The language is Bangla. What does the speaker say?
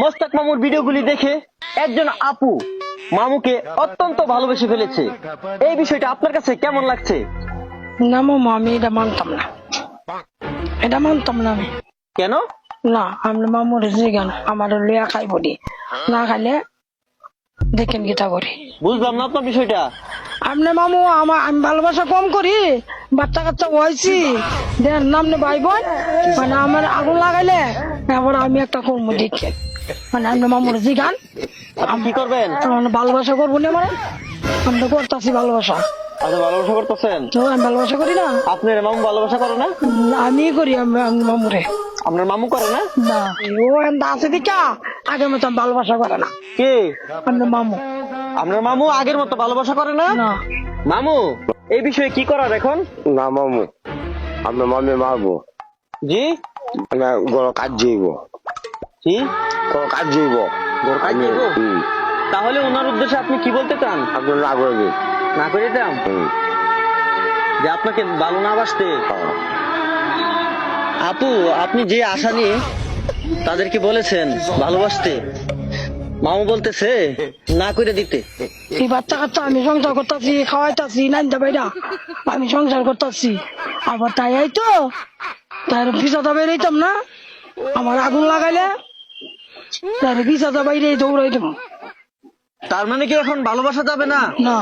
মোস্তাক মামুর ভিডিওগুলি দেখে একজন আপু মামুকে অত্যন্ত ভালোবেসে ফেলেছে। এই বিষয়টা আপনার কাছে কেমন লাগছে? না মামু, আমি এটা মানতাম না, এটা মানতাম না আমি। কেন? না, আমি মামুর জিগান আমার লিয়া খাইব দি, না খাইলে দেখেন গীতা করি। বুঝলাম না আপনার বিষয়টা। আপনি মামু আমি ভালোবাসা কম করি, বাচ্চা কাচ্চা হয়েছি দেন নামনে ভাই বোন, মানে আমার আগুন লাগাইলে এবার আমি একটা কর্ম দেখেন, মানে আপনি মামুর জিগান আপনি কি করবেন? ভালোবাসা করবো না, মানে আমি তো করতেছি ভালোবাসা। আচ্ছা, ভালোবাসা করতেছেন? তো আমি ভালোবাসা করি না? আপনার মামু ভালোবাসা করে না? আমি করি, আমি মামুরে। আপনার মামু করে না? না, ও এমন আছে দিকা আগের মতো ভালোবাসা করে না। কে? আপনার মামু। আপনার মামু আগের মতো ভালোবাসা করে না? না। মামু, এই বিষয়ে কি করার এখন? না মামু, আপনার মামি মারবো, জি না গরো কাজ যাইব, জি গরো কাজ যাইব। ওর কাজ যাইবো? তাহলে ওনার উদ্দেশ্যে আপনি কি বলতে চান? আপনি না করবেন। না করে দিতাম যে আপনাকে ভালো না বাসতে। আপু, আপনি যে আশা নিয়ে তাদেরকে বলেছেন ভালোবাসতে, মামু বলতেছে না করে দিতে। এই বাচ্চা কাচ্চা আমি সংসার করতেছি, খাওয়াইতাছি নাইন্দা বাইরা, আমি সংসার করতেছি, আবার তাই এই তো তার বিছাদা বেরোইতাম না, আমার আগুন লাগাইলে তার বিছাদা বাইরে দৌড়াই দেবো। তার মানে কি এখন ভালোবাসা যাবে না? না।